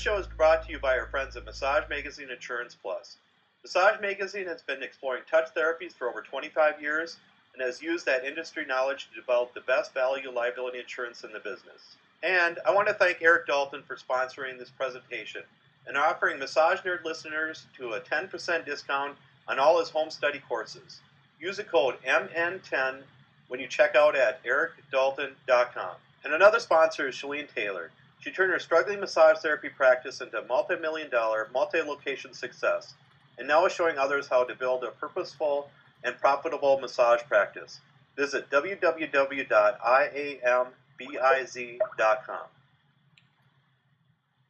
show is brought to you by our friends at Massage Magazine Insurance Plus. Massage Magazine has been exploring touch therapies for over 25 years and has used that industry knowledge to develop the best value liability insurance in the business. And I want to thank Eric Dalton for sponsoring this presentation and offering Massage Nerd listeners to a 10% discount on all his home study courses. Use the code MN10 when you check out at ericdalton.com. And another sponsor is Shalene Taylor. She turned her struggling massage therapy practice into a multi-million-dollar, multi-location success, and now is showing others how to build a purposeful and profitable massage practice. Visit www.iambiz.com.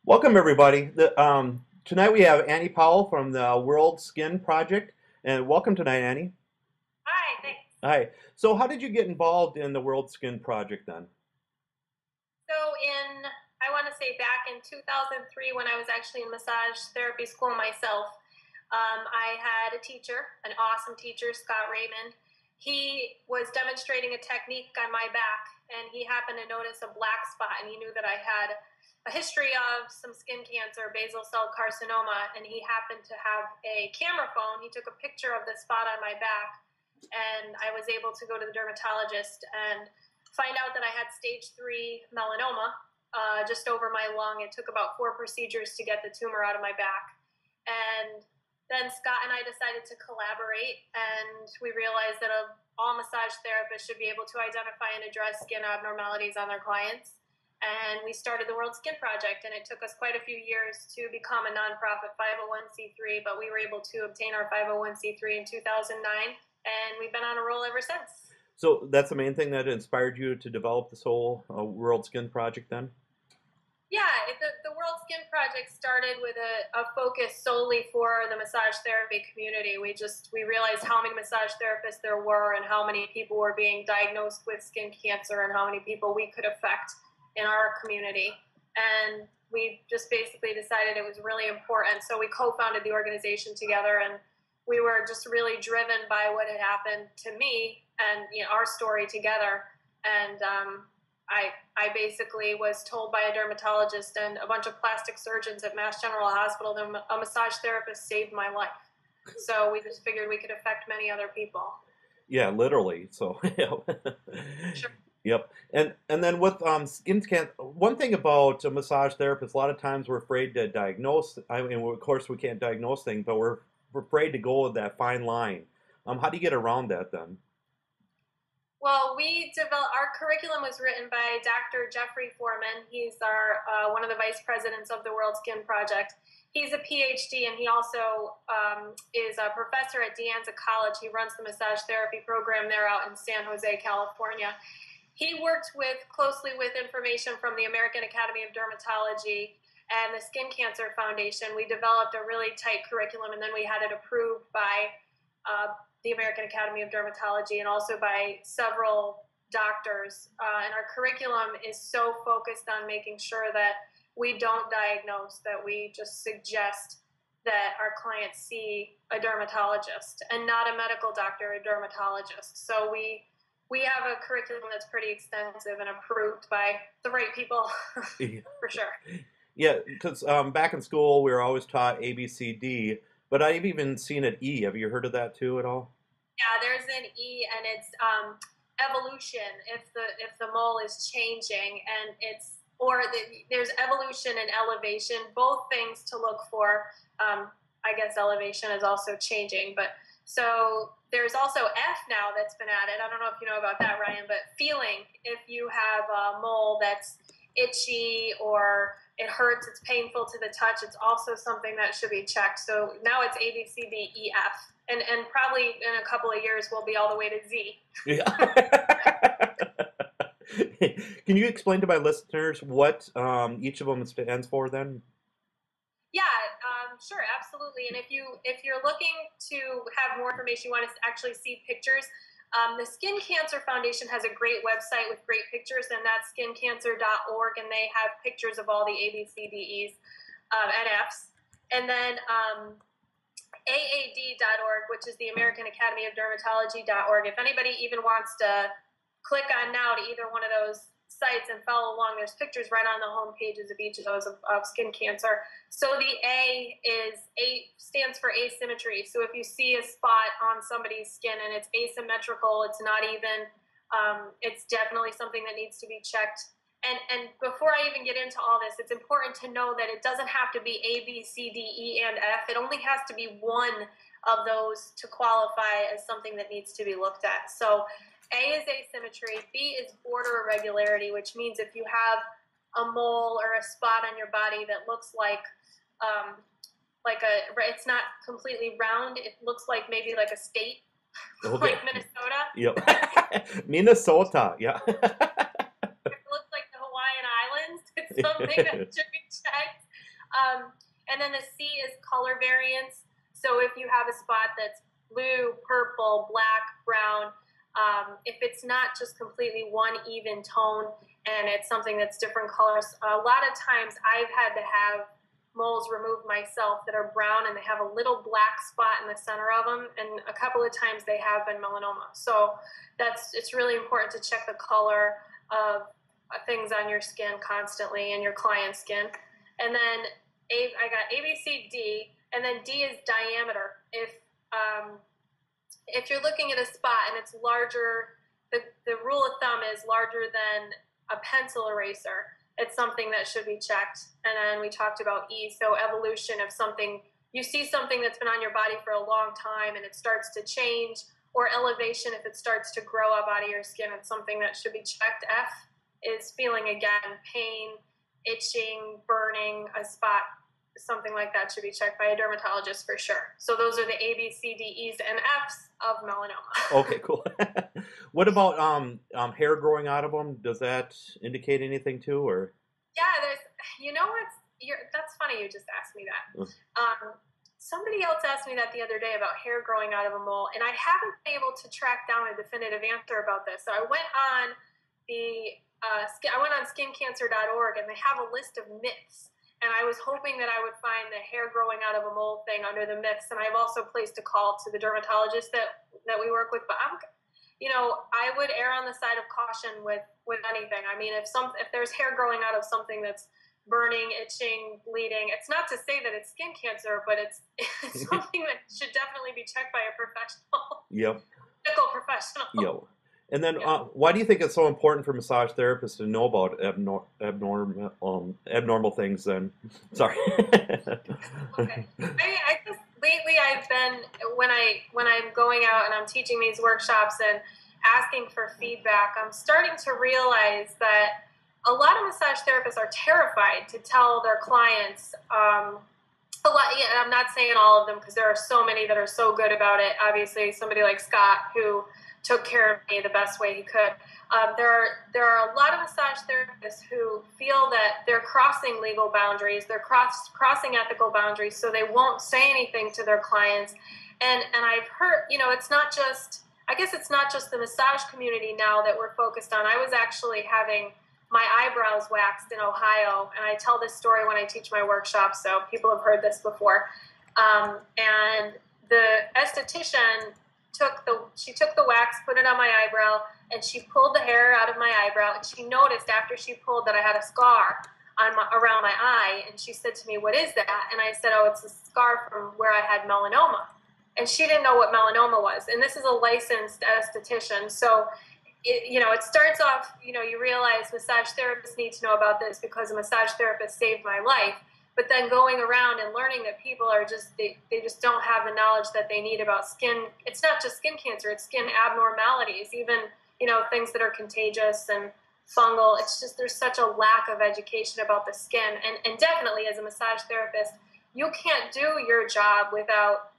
Welcome, everybody. Tonight we have Annie Powell from the World Skin Project. And welcome tonight, Annie. Hi, thanks. Hi. So how did you get involved in the World Skin Project then? So I want to say back in 2003 when I was actually in massage therapy school myself, I had a teacher, an awesome teacher, Scott Raymond. He was demonstrating a technique on my back, and he happened to notice a black spot, and he knew that I had a history of some skin cancer, basal cell carcinoma, and he happened to have a camera phone. He took a picture of the spot on my back, and I was able to go to the dermatologist and find out that I had stage 3 melanoma just over my lung. It took about 4 procedures to get the tumor out of my back. And then Scott and I decided to collaborate, and we realized that all massage therapists should be able to identify and address skin abnormalities on their clients. And we started the World Skin Project, and it took us quite a few years to become a nonprofit 501c3, but we were able to obtain our 501c3 in 2009, and we've been on a roll ever since. So that's the main thing that inspired you to develop this whole World Skin Project then? Yeah, the World Skin Project started with a focus solely for the massage therapy community. We realized how many massage therapists there were and how many people were being diagnosed with skin cancer and how many people we could affect in our community. And we just basically decided it was really important. So we co-founded the organization together, and we were just really driven by what had happened to me and our story together. And I basically was told by a dermatologist and a bunch of plastic surgeons at Mass General Hospital that a massage therapist saved my life. So we just figured we could affect many other people. Yeah, literally. So, Sure. Yep. And then with skin cancer, one thing about a massage therapist, a lot of times we're afraid to diagnose. I mean, of course, we can't diagnose things, but we're afraid to go with that fine line. How do you get around that then? Well, our curriculum was written by Dr. Jeffrey Foreman. He's one of the vice presidents of the World Skin Project. He's a PhD, and he also is a professor at De Anza College. He runs the massage therapy program there out in San Jose, California. He worked closely with information from the American Academy of Dermatology and the Skin Cancer Foundation. We developed a really tight curriculum, and then we had it approved by the American Academy of Dermatology and also by several doctors. And our curriculum is so focused on making sure that we don't diagnose, that we just suggest that our clients see a dermatologist and not a medical doctor, a dermatologist. So we have a curriculum that's pretty extensive and approved by the right people, for sure. Yeah, because back in school we were always taught A, B, C, D, but I've even seen an E. Have you heard of that too at all? Yeah, there's an E, and it's evolution. If the mole is changing, and there's evolution and elevation, both things to look for. I guess elevation is also changing, but so there's also F now that's been added. I don't know if you know about that, Ryan, but feeling. If you have a mole that's itchy or it hurts, it's painful to the touch, it's also something that should be checked. So now it's A, B, C, D, E, F. And probably in a couple of years, we'll be all the way to Z. Yeah. Can you explain to my listeners what each of them stands for then? Yeah, sure, absolutely. And if you're looking to have more information, you want to actually see pictures, the Skin Cancer Foundation has a great website with great pictures, and that's skincancer.org, and they have pictures of all the A, B, C, D, E's, and F's. And then AAD.org, which is the American Academy of Dermatology.org. If anybody even wants to click on now to either one of those sites and follow along, there's pictures right on the home pages of each of those of skin cancer. So the A stands for asymmetry. So if you see a spot on somebody's skin and it's asymmetrical, it's not even, it's definitely something that needs to be checked. And before I even get into all this, it's important to know that it doesn't have to be A, B, C, D, E, and F. It only has to be one of those to qualify as something that needs to be looked at. So A is asymmetry, B is border irregularity, which means if you have a mole or a spot on your body that looks like it's not completely round, it looks like maybe like a state, Okay. like Minnesota. Yep. Minnesota, yeah. It looks like the Hawaiian Islands. It's something that should be checked. And then the C is color variance. So if you have a spot that's blue, purple, black, brown, if it's not just completely one even tone and it's something that's different colors, a lot of times I've had to have moles removed myself that are brown and they have a little black spot in the center of them, and a couple of times they have been melanoma. So it's really important to check the color of things on your skin constantly and your client's skin. And then I got A, B, C, D, and then D is diameter. If you're looking at a spot and it's larger, the rule of thumb is larger than a pencil eraser, it's something that should be checked. And then we talked about E, so evolution of something. You see something that's been on your body for a long time and it starts to change, or elevation if it starts to grow up out of your skin, it's something that should be checked. F is feeling, again, pain, itching, burning, a spot, something like that should be checked by a dermatologist for sure. So those are the A, B, C, D, E's, and F's of melanoma. Okay, cool. What about hair growing out of them? Does that indicate anything too, or? Yeah, that's funny you just asked me that. Somebody else asked me that the other day about hair growing out of a mole, and I haven't been able to track down a definitive answer about this. So I went on skincancer.org, and they have a list of myths. And I was hoping that I would find the hair growing out of a mole thing under the myths. And I've also placed a call to the dermatologist that we work with. But I would err on the side of caution with anything. I mean, if there's hair growing out of something that's burning, itching, bleeding, it's not to say that it's skin cancer, but it's something that should definitely be checked by a professional. Yep. Medical professional. Yep. And then, why do you think it's so important for massage therapists to know about abnormal things? Then, sorry. Okay. I guess lately I've been when I'm going out and I'm teaching these workshops and asking for feedback, I'm starting to realize that a lot of massage therapists are terrified to tell their clients. A lot. Yeah, I'm not saying all of them because there are so many that are so good about it. Obviously, somebody like Scott who took care of me the best way he could. There are a lot of massage therapists who feel that they're crossing legal boundaries, they're crossing ethical boundaries, so they won't say anything to their clients. And I've heard, it's not just the massage community now that we're focused on. I was actually having my eyebrows waxed in Ohio, and I tell this story when I teach my workshops, so people have heard this before. And the esthetician took the wax, put it on my eyebrow, and she pulled the hair out of my eyebrow, and she noticed after she pulled that I had a scar around my eye, and she said to me, "What is that?" And I said, "Oh, it's a scar from where I had melanoma." And she didn't know what melanoma was, and this is a licensed esthetician. So it starts off, you realize massage therapists need to know about this because a massage therapist saved my life. But then going around and learning that people are they just don't have the knowledge that they need about skin. It's not just skin cancer, it's skin abnormalities, even, things that are contagious and fungal. It's just there's such a lack of education about the skin. And definitely as a massage therapist, you can't do your job without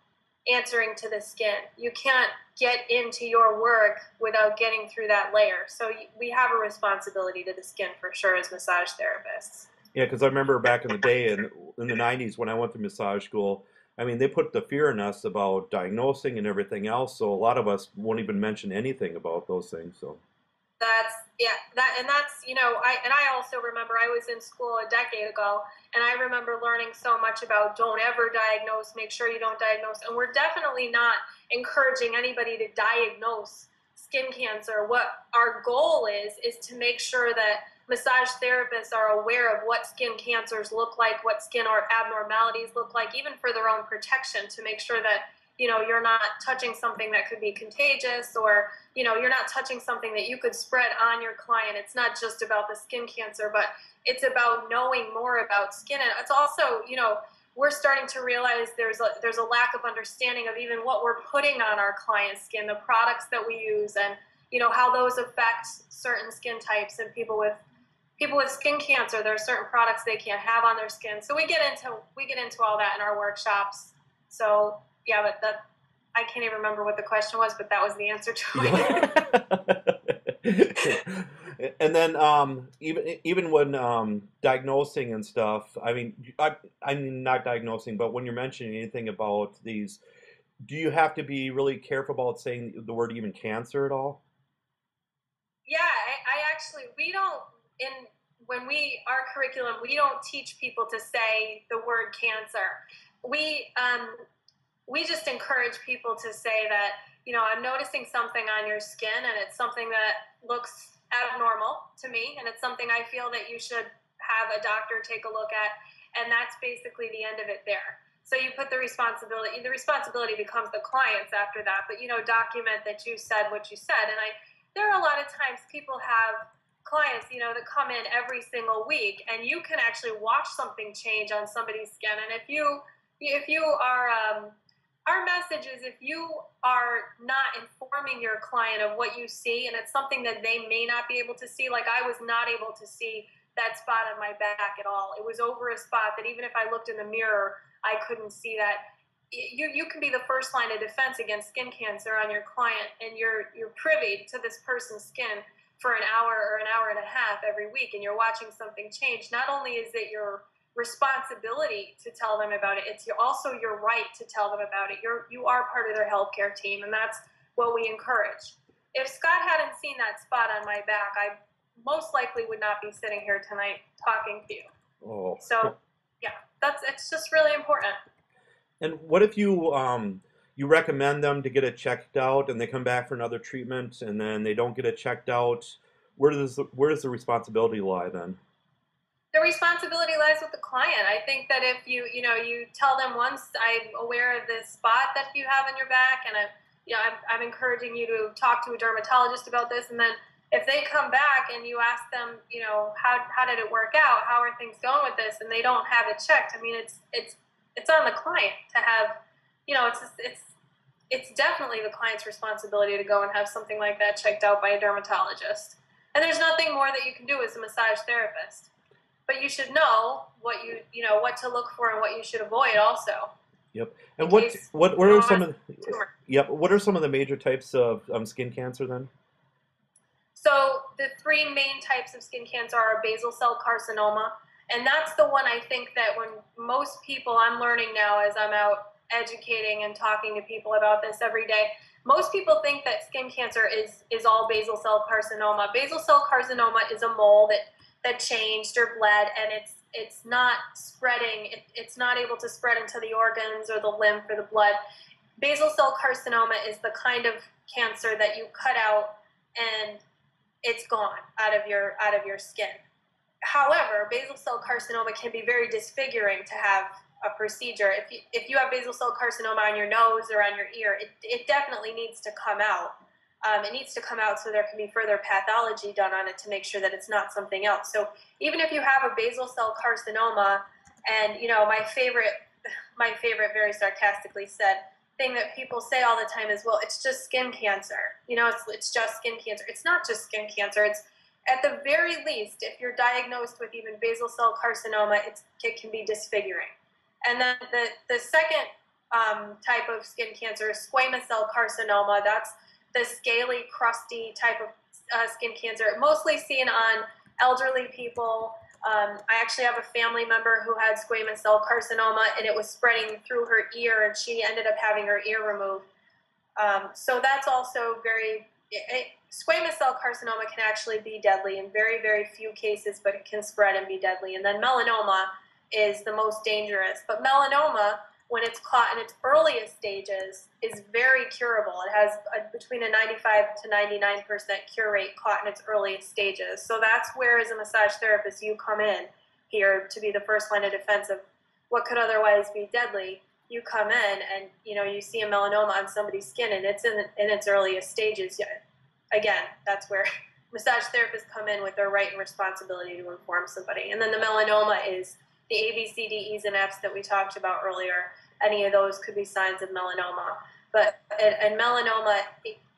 answering to the skin. You can't get into your work without getting through that layer. So we have a responsibility to the skin for sure as massage therapists. Yeah, because I remember back in the day, in the 90s, when I went to massage school, I mean, they put the fear in us about diagnosing and everything else, so a lot of us won't even mention anything about those things. So that's I also remember I was in school a decade ago, and I remember learning so much about don't ever diagnose, make sure you don't diagnose, and we're definitely not encouraging anybody to diagnose skin cancer, what our goal is to make sure that massage therapists are aware of what skin cancers look like, what skin or abnormalities look like, even for their own protection, to make sure that, you know, you're not touching something that could be contagious, or, you know, you're not touching something that you could spread on your client. It's not just about the skin cancer, but it's about knowing more about skin. And it's also, you know, we're starting to realize there's a lack of understanding of even what we're putting on our client's skin, the products that we use, and, you know, how those affect certain skin types. And people with skin cancer, there are certain products they can't have on their skin. So we get into all that in our workshops. So yeah, but that, I can't even remember what the question was, but that was the answer to it. Yeah. And then even when diagnosing and stuff, I mean, I'm not diagnosing, but when you're mentioning anything about these, do you have to be really careful about saying the word even cancer at all? Yeah, I actually, we don't, our curriculum, we don't teach people to say the word cancer. We just encourage people to say that, you know, I'm noticing something on your skin, and it's something that looks abnormal to me, and it's something I feel that you should have a doctor take a look at, and that's basically the end of it there. So you put the responsibility becomes the client's after that, but, you know, document that you said what you said. And there are a lot of times people have clients, you know, that come in every single week, and you can actually watch something change on somebody's skin. And if you are, our message is, if you are not informing your client of what you see, and it's something that they may not be able to see, like I was not able to see that spot on my back at all. It was over a spot that even if I looked in the mirror, I couldn't see that. You can be the first line of defense against skin cancer on your client, and you're privy to this person's skin for an hour or an hour and a half every week, and you're watching something change. Not only is it your responsibility to tell them about it, it's also your right to tell them about it. You are part of their healthcare team, and that's what we encourage. If Scott hadn't seen that spot on my back, I most likely would not be sitting here tonight talking to you. Oh. So yeah, it's just really important. And what if you you recommend them to get it checked out, and they come back for another treatment, and then they don't get it checked out? Where does the responsibility lie then? The responsibility lies with the client. I think that if you tell them once, I'm aware of this spot that you have in your back, and I'm encouraging you to talk to a dermatologist about this. And then if they come back and you ask them, you know, how did it work out? How are things going with this? And they don't have it checked. I mean, it's on the client to have, you know, it's definitely the client's responsibility to go and have something like that checked out by a dermatologist. And there's nothing more that you can do as a massage therapist. But you should know what what to look for and what you should avoid also. Yep. And what are some of what are some of the major types of skin cancer then? So the three main types of skin cancer are basal cell carcinoma, and that's the one I think that when most people, I'm learning now as I'm out educating and talking to people about this every day, most people think that skin cancer is all basal cell carcinoma. Basal cell carcinoma is a mole that changed or bled, and it's not spreading. It's not able to spread into the organs or the lymph or the blood. Basal cell carcinoma is the kind of cancer that you cut out and it's gone out of your skin. However, basal cell carcinoma can be very disfiguring to have a procedure. If you have basal cell carcinoma on your nose or on your ear, it definitely needs to come out. It needs to come out so there can be further pathology done on it to make sure that it's not something else. So even if you have a basal cell carcinoma, and you know, my favorite very sarcastically said thing that people say all the time is, well, it's just skin cancer. You know, it's just skin cancer. It's not just skin cancer. It's, at the very least, if you're diagnosed with even basal cell carcinoma, it can be disfiguring. And then the second type of skin cancer is squamous cell carcinoma. That's the scaly, crusty type of skin cancer, mostly seen on elderly people. I actually have a family member who had squamous cell carcinoma, and it was spreading through her ear, and she ended up having her ear removed. So that's also squamous cell carcinoma can actually be deadly in very, very few cases, but it can spread and be deadly. And then melanoma is the most dangerous. But melanoma, when it's caught in its earliest stages, is very curable. It has between a 95 to 99% cure rate caught in its earliest stages. So that's where, as a massage therapist, you come in here to be the first line of defense of what could otherwise be deadly. You come in and, you know, you see a melanoma on somebody's skin and it's in its earliest stages. Again, that's where massage therapists come in with their right and responsibility to inform somebody. And then the melanoma is the A, B, C, D, E's, and F's that we talked about earlier. Any of those could be signs of melanoma. But and melanoma,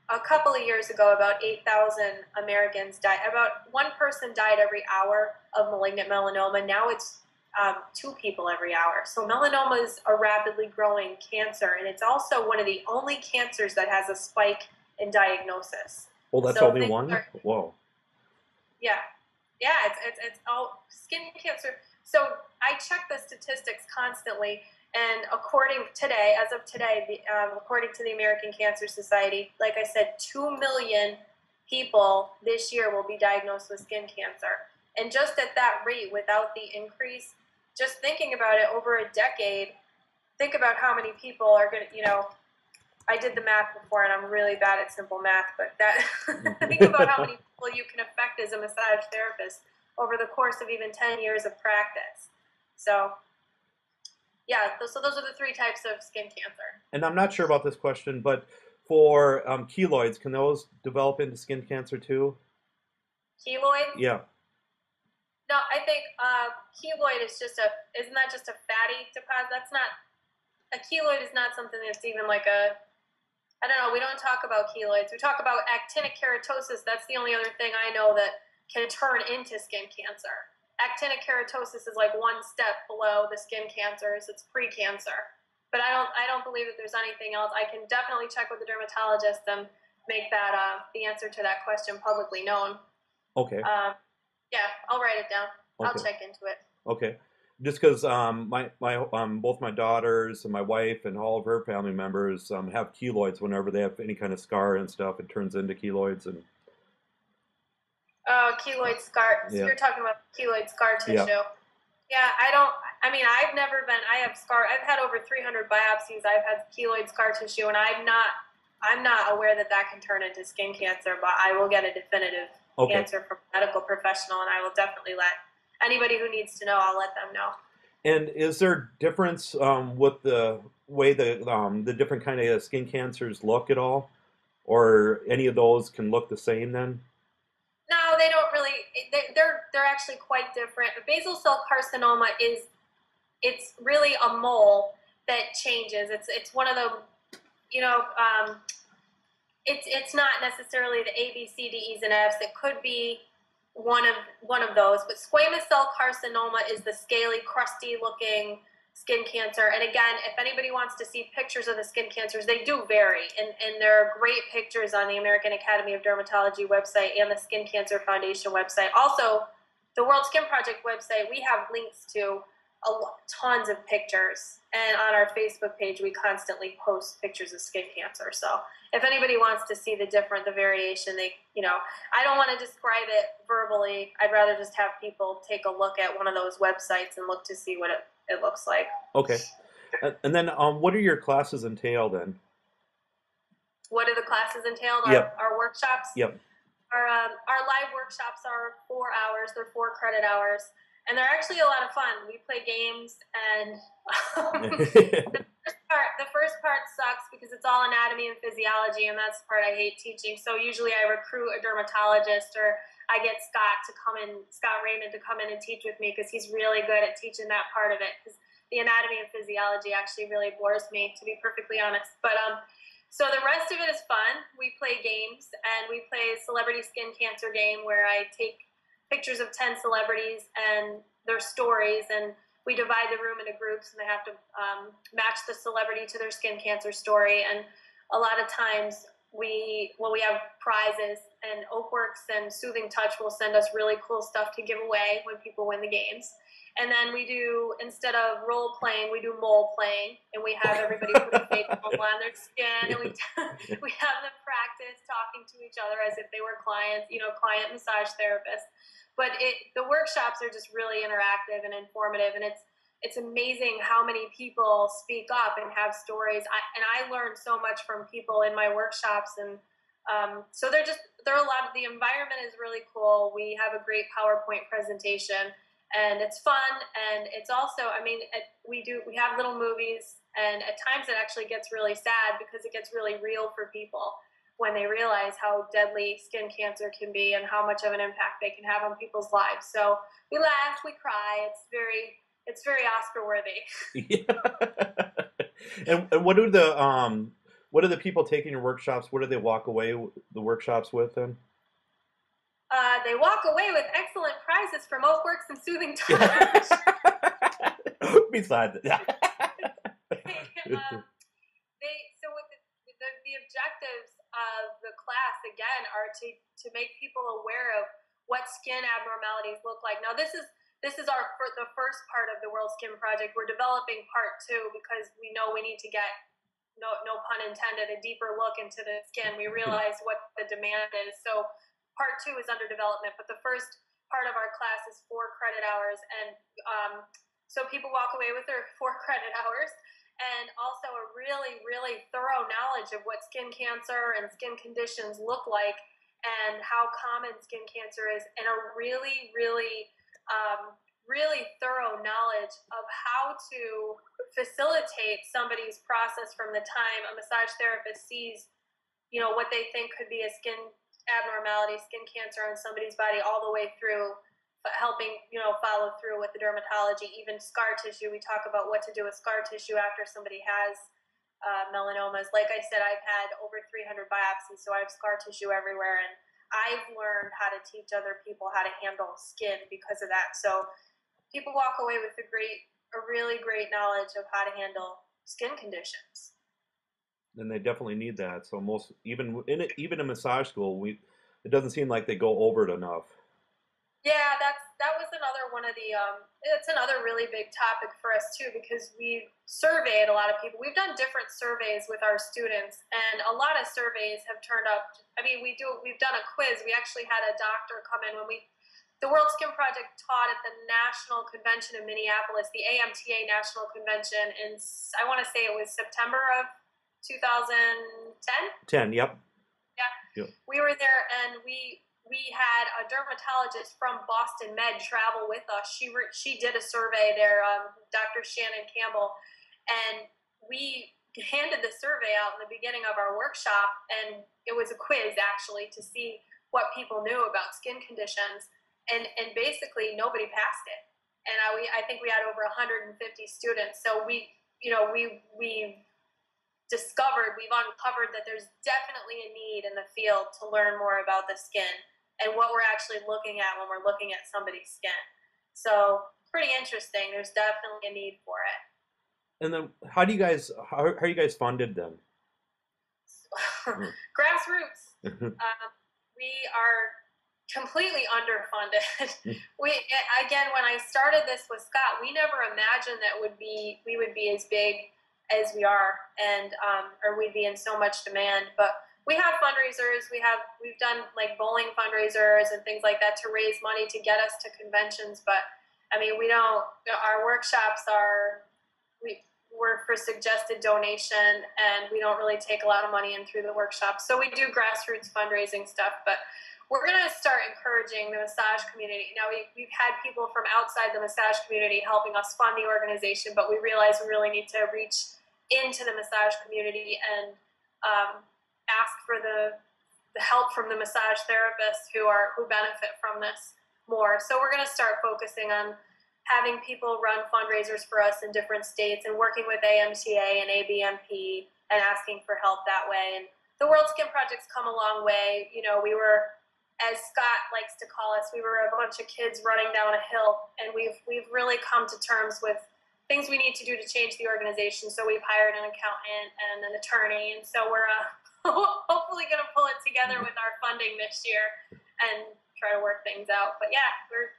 a couple of years ago, about 8,000 Americans died. About one person died every hour of malignant melanoma. Now it's 2 people every hour. So melanoma is a rapidly growing cancer, and it's also one of the only cancers that has a spike in diagnosis. Oh, that's so only one? Whoa. Yeah. Yeah, it's all skin cancer. So I check the statistics constantly, and according of today, according to the American Cancer Society, like I said, 2 million people this year will be diagnosed with skin cancer. And just at that rate, without the increase, just thinking about it over a decade, think about how many people are going to, you know, I did the math before, and I'm really bad at simple math, but that think about how many people you can affect as a massage therapist over the course of even 10 years of practice. So, yeah, so those are the 3 types of skin cancer. And I'm not sure about this question, but for keloids, can those develop into skin cancer too? Keloids? Yeah. No, I think keloid is isn't that just a fatty deposit? That's not, a keloid is not something that's even like I don't know, we don't talk about keloids. We talk about actinic keratosis. That's the only other thing I know that can turn into skin cancer. Actinic keratosis is like one step below the skin cancers. It's pre-cancer. But I don't believe that there's anything else. I can definitely check with the dermatologist and make that the answer to that question publicly known. Okay. Yeah, I'll write it down. Okay. I'll check into it. Okay. Just because both my daughters and my wife and all of her family members have keloids. Whenever they have any kind of scar and stuff, it turns into keloids. And keloid scar. So yeah. You're talking about keloid scar tissue. Yeah. Yeah, I have scar. I've had over 300 biopsies. I've had keloid scar tissue, and I'm not aware that can turn into skin cancer, but I will get a definitive answer from a medical professional, and I will definitely let anybody who needs to know, I'll let them know. And is there difference with the way the different kind of skin cancers look at all? Or any of those can look the same then? No, they don't really. They're actually quite different. Basal cell carcinoma it's really a mole that changes. It's one of the, you know, it's not necessarily the A, B, C, D, E's, and F's. It could be one of those. But squamous cell carcinoma is the scaly, crusty-looking skin cancer. And again, if anybody wants to see pictures of the skin cancers, they do vary. And there are great pictures on the American Academy of Dermatology website and the Skin Cancer Foundation website. Also, the World Skin Project website, we have links to tons of pictures. And on our Facebook page, we constantly post pictures of skin cancer. So if anybody wants to see the variation, I don't want to describe it verbally. I'd rather just have people take a look at one of those websites and look to see what it looks like. Okay. And then what do your classes entail then? What do the classes entail? Our workshops? Yep. Our live workshops are 4 hours. They're 4 credit hours. And they're actually a lot of fun. We play games, and the first part sucks because it's all anatomy and physiology, and that's the part I hate teaching. So usually I recruit a dermatologist, or I get Scott Raymond to come in and teach with me because he's really good at teaching that part of it, because the anatomy and physiology actually really bores me, to be perfectly honest. But so the rest of it is fun. We play games, and we play a celebrity skin cancer game where I take pictures of 10 celebrities and their stories, and we divide the room into groups, and they have to match the celebrity to their skin cancer story. And a lot of times we have prizes, and Oakworks and Soothing Touch will send us really cool stuff to give away when people win the games. And then we do, instead of role playing, we do mole playing, and we have everybody put a fake mole on their skin, and we have them practice talking to each other as if they were clients, client massage therapists. But the workshops are just really interactive and informative, and it's amazing how many people speak up and have stories. I learned so much from people in my workshops, and so they're a lot of, the environment is really cool. We have a great PowerPoint presentation, and it's fun, and it's also, I mean, we have little movies, and at times it actually gets really sad because it gets really real for people when they realize how deadly skin cancer can be and how much of an impact they can have on people's lives. So we laugh, we cry. It's very Oscar worthy. Yeah. And what are the people taking your workshops? What do they walk away the workshops with then? They walk away with excellent prizes from Oakworks and Soothing Touch. Besides that. So with the objectives of the class again are to make people aware of what skin abnormalities look like. Now this is the first part of the World Skin Project. We're developing part 2 because we know we need to get, no pun intended, a deeper look into the skin. We realize what the demand is. So part 2 is under development, but the first part of our class is 4 credit hours, and so people walk away with their 4 credit hours, and also a really, really thorough knowledge of what skin cancer and skin conditions look like and how common skin cancer is, and a really, really, really thorough knowledge of how to facilitate somebody's process from the time a massage therapist sees, what they think could be a skin abnormality, skin cancer on somebody's body, all the way through helping, follow through with the dermatology, even scar tissue. We talk about what to do with scar tissue after somebody has melanomas. Like I said, I've had over 300 biopsies, so I have scar tissue everywhere, and I've learned how to teach other people how to handle skin because of that. So people walk away with a really great knowledge of how to handle skin conditions. And they definitely need that. So even in massage school, it doesn't seem like they go over it enough. Yeah, that was another one of the it's another really big topic for us too, because we've surveyed a lot of people. We've done different surveys with our students, and a lot of surveys have turned up. I mean, we've done a quiz. We actually had a doctor come in when the World Skin Project taught at the National Convention in Minneapolis, the AMTA National Convention, in, I want to say it was September of 2010. 10, yep. Yeah. Yep. We were there, and we had a dermatologist from Boston Med travel with us. She did a survey there, Dr. Shannon Campbell, and we handed the survey out in the beginning of our workshop, and it was a quiz actually to see what people knew about skin conditions, and basically nobody passed it. And I think we had over 150 students. So we've uncovered that there's definitely a need in the field to learn more about the skin and what we're actually looking at when we're looking at somebody's skin. So pretty interesting. There's definitely a need for it. And then how are you guys funded then? Grassroots. We are completely underfunded. Again, when I started this with Scott, we never imagined that we would be as big as we are, and or we'd be in so much demand. But we have fundraisers. We've done like bowling fundraisers and things like that to raise money to get us to conventions. But I mean, we don't. Our workshops we're for suggested donation, and we don't really take a lot of money in through the workshops. So we do grassroots fundraising stuff, but we're going to start encouraging the massage community. Now, we've had people from outside the massage community helping us fund the organization, but we realize we really need to reach into the massage community and ask for the help from the massage therapists who benefit from this more. So we're going to start focusing on having people run fundraisers for us in different states and working with AMTA and ABMP and asking for help that way. And the World Skin Project's come a long way. We were, as Scott likes to call us, we were a bunch of kids running down a hill, and we've really come to terms with things we need to do to change the organization. So we've hired an accountant and an attorney, and so we're hopefully going to pull it together with our funding this year and try to work things out. But yeah, we're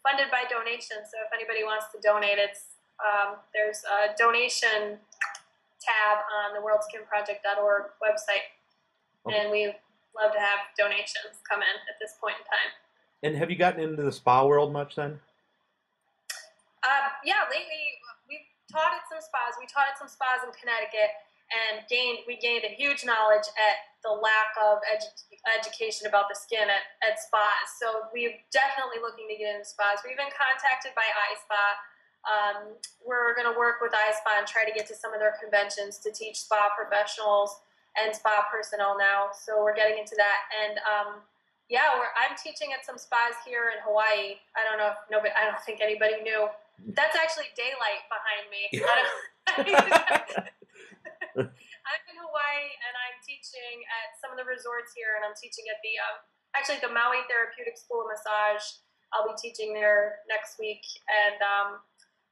funded by donations, so if anybody wants to donate, there's a donation tab on the worldskinproject.org website, and we love to have donations come in at this point in time. And have you gotten into the spa world much then? Yeah, lately we've taught at some spas. We taught at some spas in Connecticut, and we gained a huge knowledge at the lack of education about the skin at spas. So we're definitely looking to get into spas. We've been contacted by iSpa. We're going to work with iSpa and try to get to some of their conventions to teach spa professionals and spa personnel now. So we're getting into that, and yeah, I'm teaching at some spas here in Hawaii. I don't know if nobody. I don't think anybody knew. That's actually daylight behind me. I'm in Hawaii, and I'm teaching at some of the resorts here, and I'm teaching at the Maui Therapeutic School of Massage. I'll be teaching there next week, and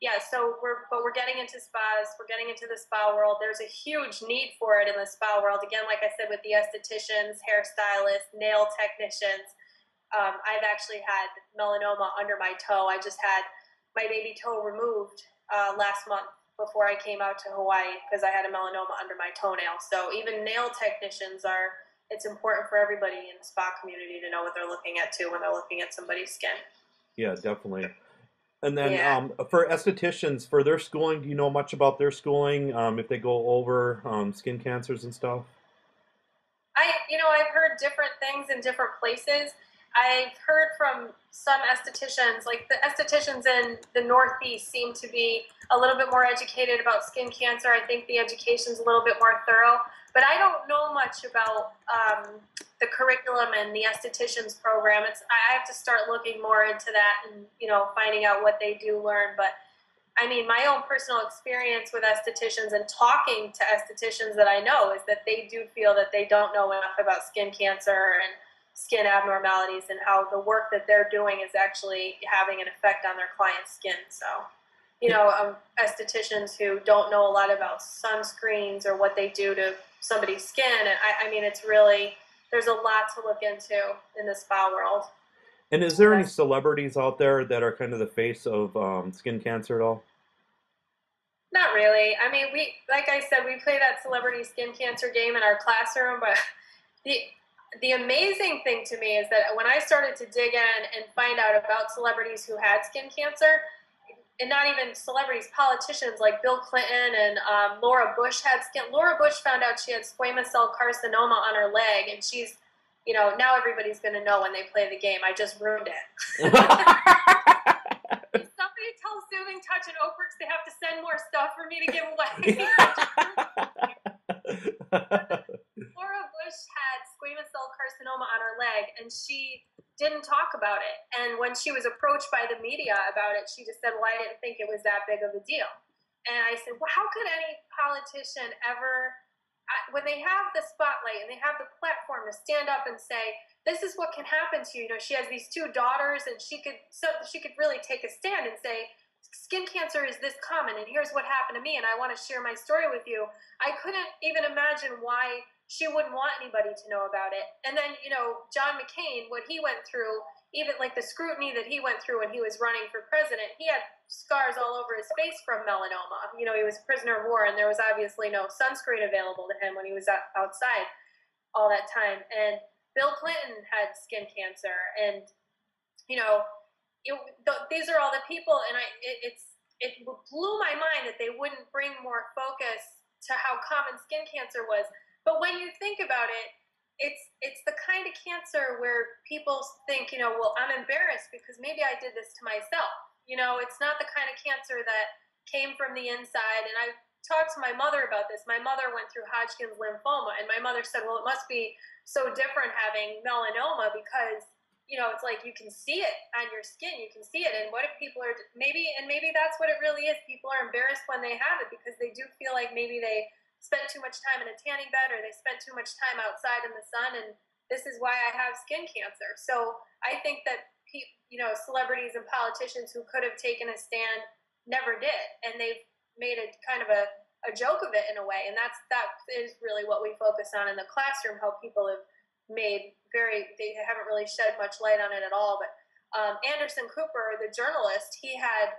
yeah, so we're getting into spas. We're getting into the spa world. There's a huge need for it in the spa world. Again, like I said, with the estheticians, hairstylists, nail technicians. I've actually had melanoma under my toe. I just had my baby toe removed last month before I came out to Hawaii because I had a melanoma under my toenail. So even nail technicians it's important for everybody in the spa community to know what they're looking at too when they're looking at somebody's skin. Yeah, definitely. And then for estheticians, for their schooling, do you know much about their schooling, if they go over skin cancers and stuff? I've heard different things in different places. I've heard from some estheticians, like the estheticians in the Northeast seem to be a little bit more educated about skin cancer. I think the education's a little bit more thorough, but I don't know much about the curriculum and the estheticians program. I have to start looking more into that and, finding out what they do learn. But I mean, my own personal experience with estheticians and talking to estheticians that I know is that they do feel that they don't know enough about skin cancer and skin abnormalities and how the work that they're doing is actually having an effect on their client's skin. So, estheticians who don't know a lot about sunscreens or what they do to somebody's skin. And I mean, it's really, there's a lot to look into in the spa world. And is there any celebrities out there that are kind of the face of skin cancer at all? Not really. I mean, like I said, we play that celebrity skin cancer game in our classroom, but the amazing thing to me is that when I started to dig in and find out about celebrities who had skin cancer, and not even celebrities, politicians like Bill Clinton and Laura Bush had skin. Laura Bush found out she had squamous cell carcinoma on her leg, and she's, now everybody's going to know when they play the game. I just ruined it. If somebody tells Soothing Touch and Oakworks they have to send more stuff for me to give away. Laura Bush had squamous cell carcinoma on her leg, and she didn't talk about it. And when she was approached by the media about it, she just said, well, I didn't think it was that big of a deal. And I said, well, how could any politician ever, when they have the spotlight and they have the platform to stand up and say, this is what can happen to you. She has these two daughters, and she could really take a stand and say, skin cancer is this common, and here's what happened to me, and I want to share my story with you. I couldn't even imagine why she wouldn't want anybody to know about it. And then, John McCain, what he went through, even like the scrutiny that he went through when he was running for president, he had scars all over his face from melanoma. He was a prisoner of war, and there was obviously no sunscreen available to him when he was outside all that time. And Bill Clinton had skin cancer, and these are all the people, and it blew my mind that they wouldn't bring more focus to how common skin cancer was. But when you think about it, it's the kind of cancer where people think, well, I'm embarrassed because maybe I did this to myself. It's not the kind of cancer that came from the inside. And I talked to my mother about this. My mother went through Hodgkin's lymphoma, and my mother said, well, it must be so different having melanoma because, it's like you can see it on your skin. You can see it. And what if people are maybe that's what it really is. People are embarrassed when they have it because they do feel like maybe they spent too much time in a tanning bed or they spent too much time outside in the sun, and this is why I have skin cancer. So I think that celebrities and politicians who could have taken a stand never did, and they've made a kind of a joke of it in a way. And that is really what we focus on in the classroom, how people have they haven't really shed much light on it at all. But Anderson Cooper, the journalist, he had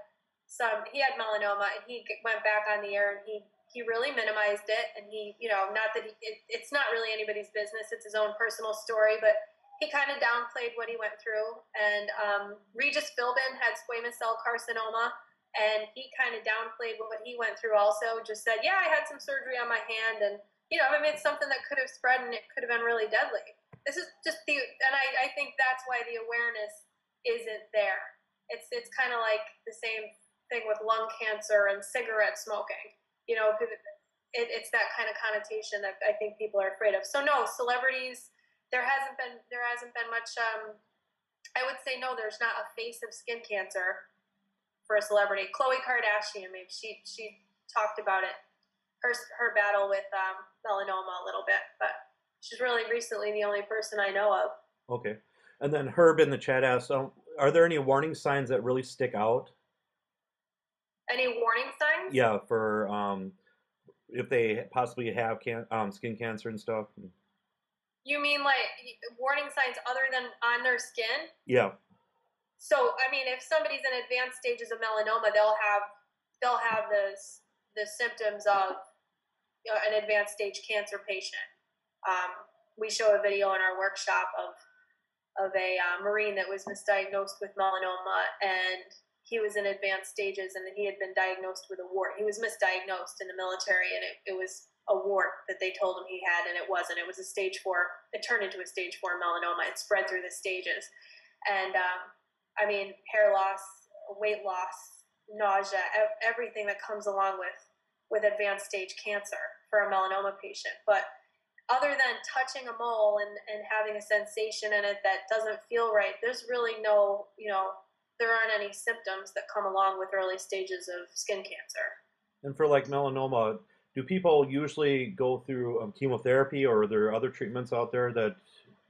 melanoma, and he went back on the air, and he really minimized it, and it's not really anybody's business. It's his own personal story, but he kind of downplayed what he went through. And Regis Philbin had squamous cell carcinoma, And he kind of downplayed what he went through also, just said, yeah, I had some surgery on my hand, and, you know, I mean, it's something that could have spread and it could have been really deadly. This is just and I think that's why the awareness isn't there. It's kind of like the same thing with lung cancer and cigarette smoking, you know, because it's that kind of connotation that I think people are afraid of. So no, celebrities, there hasn't been much, I would say no, there's not a face of skin cancer for a celebrity. Khloe Kardashian, maybe she talked about it, her battle with melanoma a little bit, but she's really recently the only person I know of. Okay. And then Herb in the chat asks, are there any warning signs that really stick out? Any warning signs? Yeah, for if they possibly have skin cancer and stuff. You mean like warning signs other than on their skin? Yeah. So, I mean, if somebody's in advanced stages of melanoma, they'll have the symptoms of, you know, an advanced stage cancer patient. We show a video in our workshop of a Marine that was misdiagnosed with melanoma, and he was in advanced stages, and he had been diagnosed with a wart. He was misdiagnosed in the military, and it was a wart that they told him he had, and it wasn't. It was a stage 4. It turned into a stage 4 melanoma. It spread through the stages, and I mean, hair loss, weight loss, nausea, everything that comes along with advanced stage cancer for a melanoma patient. But other than touching a mole and having a sensation in it that doesn't feel right, there's really no, you know, there aren't any symptoms that come along with early stages of skin cancer. And for like melanoma, do people usually go through chemotherapy, or are there other treatments out there that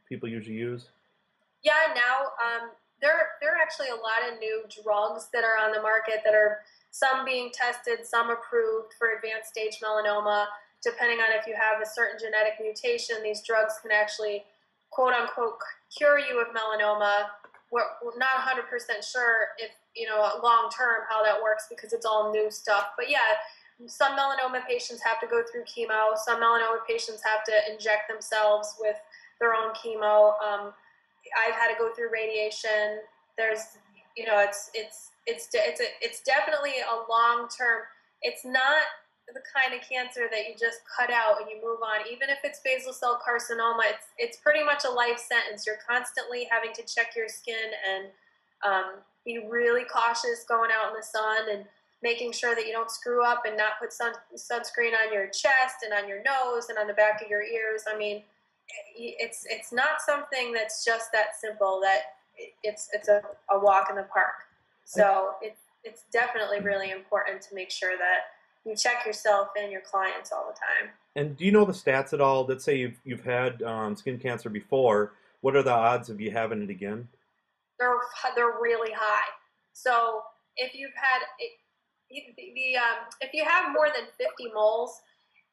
people usually use? Yeah, now there are actually a lot of new drugs that are on the market that are some being tested, some approved for advanced stage melanoma. Depending on if you have a certain genetic mutation, these drugs can actually, quote unquote, cure you of melanoma. We're not 100% sure if, you know, long term how that works because it's all new stuff. But yeah, some melanoma patients have to go through chemo. Some melanoma patients have to inject themselves with their own chemo. I've had to go through radiation. There's, you know, it's definitely a long term. It's not the kind of cancer that you just cut out and you move on. Even if it's basal cell carcinoma, it's pretty much a life sentence. You're constantly having to check your skin and be really cautious going out in the sun and making sure that you don't screw up and not put sunscreen on your chest and on your nose and on the back of your ears. I mean, it's not something that's just that simple. That it's a walk in the park. So it's definitely really important to make sure that you check yourself and your clients all the time. And do you know the stats at all? Let's say you've had skin cancer before. What are the odds of you having it again? They're really high. So if you've had if you have more than 50 moles,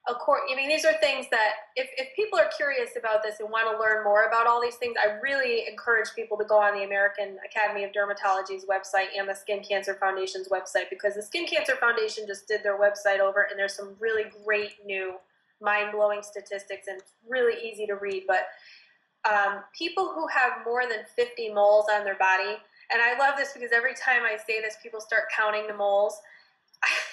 I mean, these are things that if people are curious about this and want to learn more about all these things, I really encourage people to go on the American Academy of Dermatology's website and the Skin Cancer Foundation's website, because the Skin Cancer Foundation just did their website over, and there's some really great new mind-blowing statistics, and it's really easy to read. But people who have more than 50 moles on their body, and I love this because every time I say this, people start counting the moles.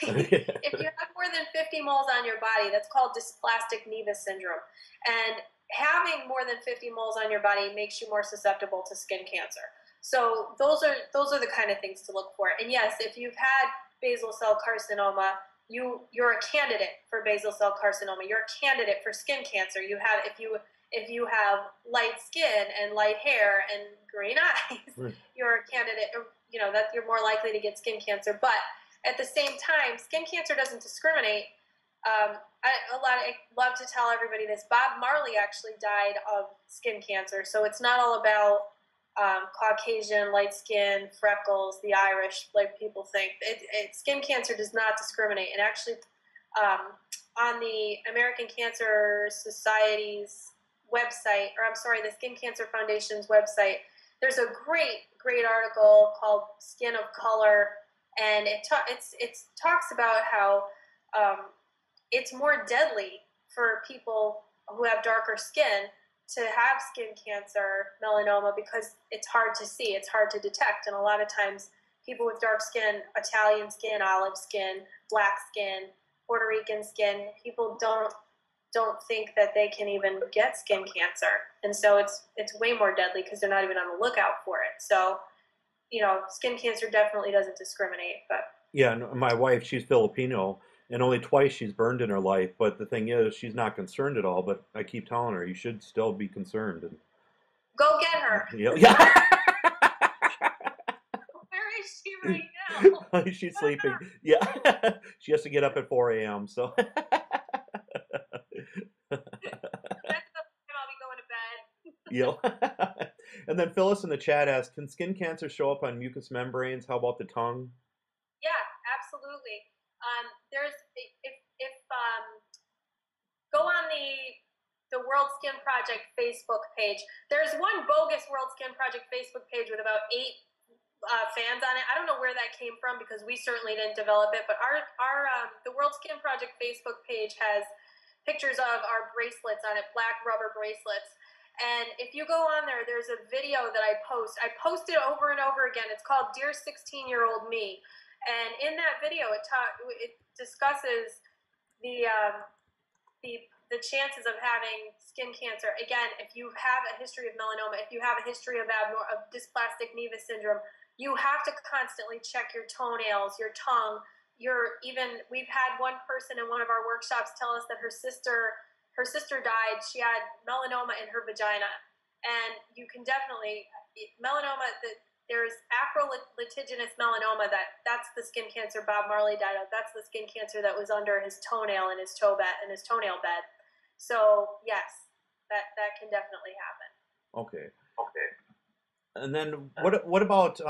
If you have more than 50 moles on your body, that's called dysplastic nevus syndrome. And having more than 50 moles on your body makes you more susceptible to skin cancer. So those are the kind of things to look for. And yes, if you've had basal cell carcinoma, you're a candidate for basal cell carcinoma. You're a candidate for skin cancer. If you have light skin and light hair and green eyes, you're a candidate. You know that you're more likely to get skin cancer. But at the same time, skin cancer doesn't discriminate. I love to tell everybody this. Bob Marley actually died of skin cancer, so it's not all about Caucasian, light skin, freckles, the Irish, like people think. Skin cancer does not discriminate. And actually, on the American Cancer Society's website, or I'm sorry, the Skin Cancer Foundation's website, there's a great article called Skin of Color. And it talks about how it's more deadly for people who have darker skin to have skin cancer, melanoma, because it's hard to see, it's hard to detect, and a lot of times people with dark skin, Italian skin, olive skin, black skin, Puerto Rican skin. People don't think that they can even get skin cancer, and so it's way more deadly because they're not even on the lookout for it. So, skin cancer definitely doesn't discriminate. But Yeah, and my wife, she's Filipino, and only twice she's burned in her life. But the thing is, she's not concerned at all. But I keep telling her, you should still be concerned. And go get her. yeah. Where is she right now? She's sleeping. Yeah, she has to get up at 4 a.m. So. That's the time I'll be going to bed. Yeah. And then Phyllis in the chat asks, can skin cancer show up on mucous membranes? How about the tongue? Yeah, absolutely. There's if go on the World Skin Project Facebook page. There's one bogus World Skin Project Facebook page with about 8 fans on it. I don't know where that came from because we certainly didn't develop it. But the World Skin Project Facebook page has pictures of our bracelets on it, black rubber bracelets. And if you go on there, there's a video that I post. I post it over and over again. It's called "Dear 16-Year-Old Me," and in that video, it discusses the chances of having skin cancer. Again, if you have a history of melanoma, if you have a history of dysplastic nevus syndrome, you have to constantly check your toenails, your tongue. We've had one person in one of our workshops tell us that her sister died. She had melanoma in her vagina, and you can definitely melanoma. There's acrolitiginous melanoma. That's the skin cancer Bob Marley died of. That's the skin cancer that was under his toenail in his toenail bed. So yes, that can definitely happen. Okay. And then what about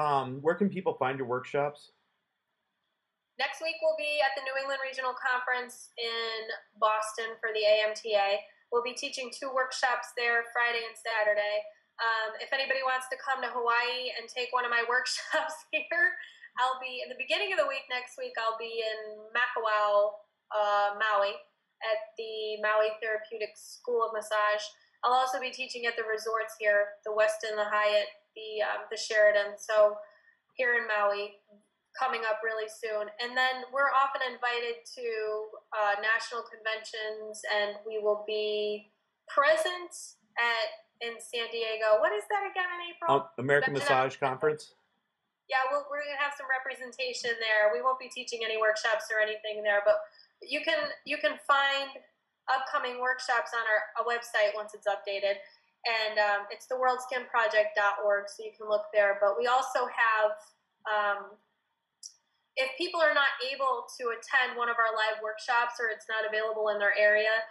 where can people find your workshops? Next week we'll be at the New England Regional Conference in Boston for the AMTA. We'll be teaching 2 workshops there, Friday and Saturday. If anybody wants to come to Hawaii and take one of my workshops here, I'll be in the beginning of the week next week. I'll be in Makawao, Maui, at the Maui Therapeutic School of Massage. I'll also be teaching at the resorts here, the Westin, the Hyatt, the Sheraton. So here in Maui, coming up really soon. And then we're often invited to national conventions, and we will be present in San Diego. What is that again in April? American Massage Conference. Yeah, we're going to have some representation there. We won't be teaching any workshops or anything there, but you can find upcoming workshops on our website once it's updated. And it's theworldskinproject.org, so you can look there. But we also have if people are not able to attend one of our live workshops or it's not available in their area,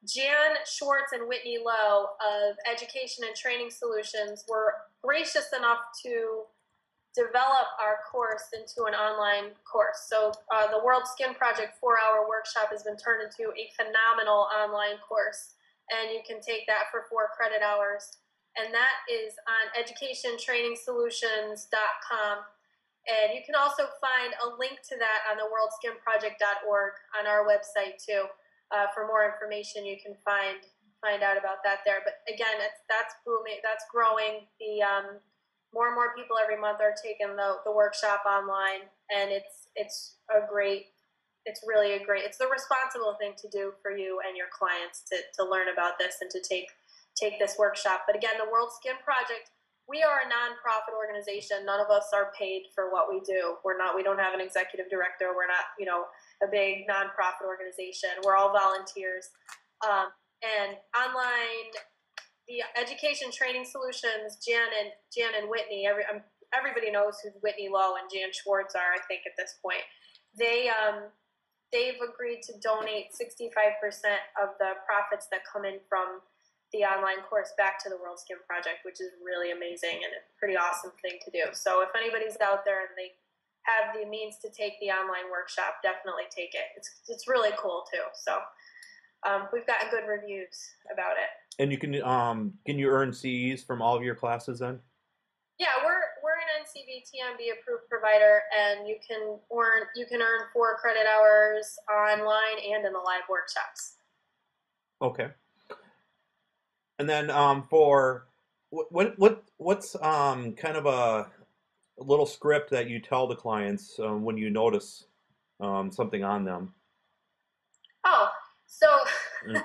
Jan Schwartz and Whitney Lowe of Education and Training Solutions were gracious enough to develop our course into an online course. So the World Skin Project 4-hour workshop has been turned into a phenomenal online course, and you can take that for 4 credit hours. And that is on educationtrainingsolutions.com. And you can also find a link to that on the worldskinproject.org on our website too. For more information, you can find out about that there. But again, that's booming, that's growing. The more and more people every month are taking the workshop online, and it's really a great. It's the responsible thing to do for you and your clients to learn about this and to take this workshop. But again, the World Skin Project. We are a nonprofit organization. None of us are paid for what we do. We don't have an executive director. We're not, a big nonprofit organization. We're all volunteers. And online, the Education Training Solutions, Jan and Whitney, everybody knows who Whitney Lowe and Jan Schwartz are, I think, at this point. They've agreed to donate 65% of the profits that come in from the online course back to the World Skin Project, which is really amazing and a pretty awesome thing to do. So if anybody's out there and they have the means to take the online workshop, definitely take it. It's really cool too. So we've gotten good reviews about it. And you can you earn CEs from all of your classes then? Yeah, we're an NCVTMB approved provider, and you can earn 4 credit hours online and in the live workshops. Okay. And then for what's kind of little script that you tell the clients when you notice something on them? Oh, so Mm.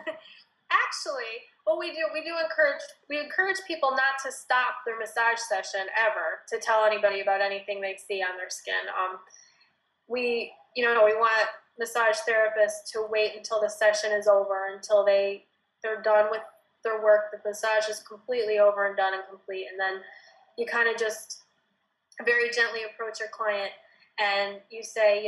actually, what we encourage people not to stop their massage session ever to tell anybody about anything they see on their skin. We want massage therapists to wait until the session is over, until they're done with their work. The massage is completely over and done and complete, and then you kind of just very gently approach your client and you say,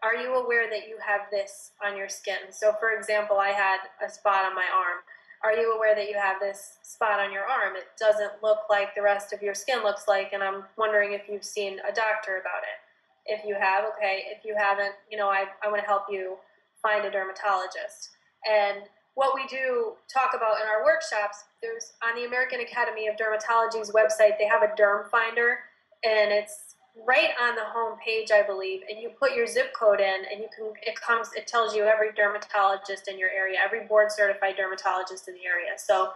are you aware that you have this on your skin? So for example, I had a spot on my arm. Are you aware that you have this spot on your arm? It doesn't look like the rest of your skin looks like, and I'm wondering if you've seen a doctor about it. If you have, okay. If you haven't, I want to help you find a dermatologist. And what we do talk about in our workshops, there's on the American Academy of Dermatology's website, they have a derm finder, and it's right on the home page, I believe, and you put your zip code in, and it tells you every dermatologist in your area, every board certified dermatologist in the area. So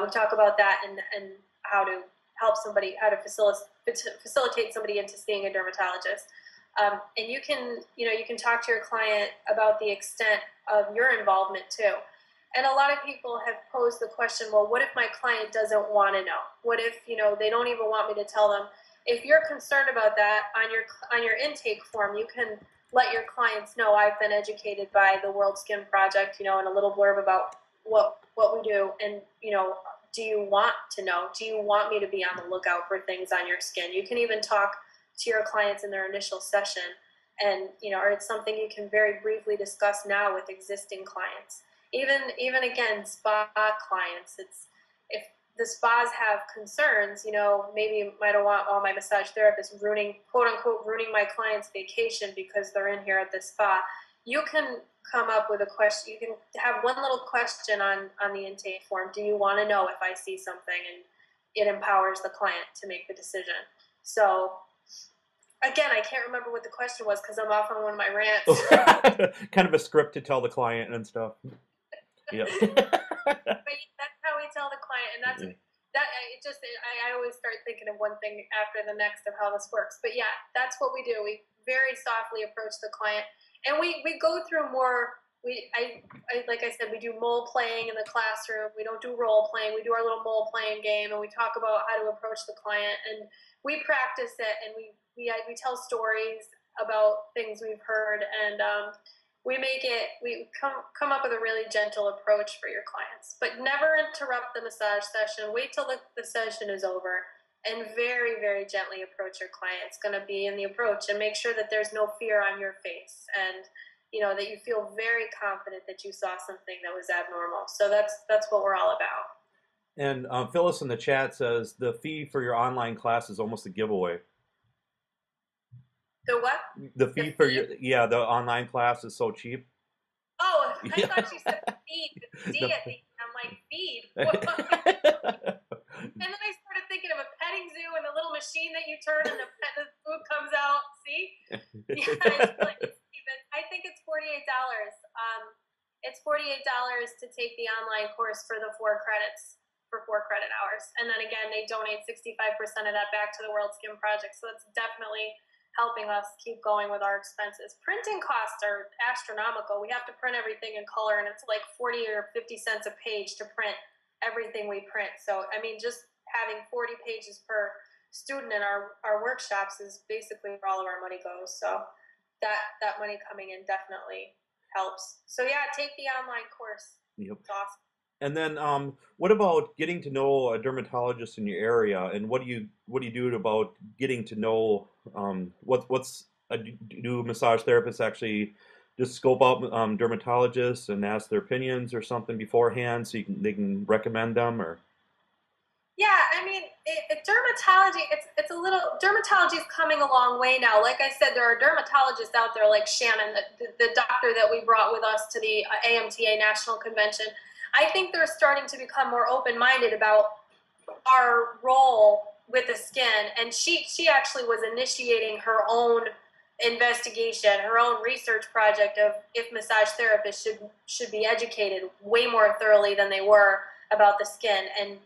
we talk about that and how to help somebody, how to facilitate somebody into seeing a dermatologist. And you can talk to your client about the extent of your involvement too. And a lot of people have posed the question, well, what if my client doesn't want to know? What if, they don't even want me to tell them? If you're concerned about that, on your intake form, you can let your clients know I've been educated by the World Skin Project, and a little blurb about what we do. And, do you want to know? Do you want me to be on the lookout for things on your skin? You can even talk to your clients in their initial session, and or it's something you can very briefly discuss now with existing clients. Even again, spa clients, if the spas have concerns, maybe I don't want all my massage therapists quote unquote ruining my client's vacation because they're in here at the spa. You can come up with a question. You can have one little question on the intake form. Do you want to know if I see something? And it empowers the client to make the decision. So again, I can't remember what the question was because I'm off on one of my rants. Kind of a script to tell the client and stuff. Yeah. But that's how we tell the client, and I always start thinking of one thing after the next of how this works. But yeah, that's what we do. We very softly approach the client, and we go through more. Like I said, we do mole playing in the classroom. We don't do role playing. We do our little mole playing game, and we talk about how to approach the client, and we practice it, and we tell stories about things we've heard, and we come up with a really gentle approach for your clients. But never interrupt the massage session. Wait till the session is over, and very, very gently approach your client. It's going to be in the approach, and make sure that there's no fear on your face, and that you feel very confident that you saw something that was abnormal. So that's what we're all about. And Phyllis in the chat says the fee for your online class is almost a giveaway. The what? The fee for the online class is so cheap. Oh, I thought you said feed. D at the end. I'm like, feed. And then I started thinking of a petting zoo and the little machine that you turn and the food comes out. See? Yeah, I think it's $48. It's $48 to take the online course for the 4 credits for 4 credit hours. And then again, they donate 65% of that back to the World Skin Project. So that's definitely helping us keep going with our expenses. Printing costs are astronomical. We have to print everything in color, and it's like 40 or 50 cents a page to print everything we print. So, just having 40 pages per student in our workshops is basically where all of our money goes. So that money coming in definitely helps. So yeah, take the online course. Yep. It's awesome. And then, what about getting to know a dermatologist in your area, and what do you do about getting to know do massage therapists actually just scope out dermatologists and ask their opinions or something beforehand so they can recommend them? Or yeah, dermatology is coming a long way now. Like I said, there are dermatologists out there like Shannon, the doctor that we brought with us to the AMTA National Convention. I think they're starting to become more open-minded about our role with the skin, and she actually was initiating her own investigation, her own research project of if massage therapists should be educated way more thoroughly than they were about the skin. And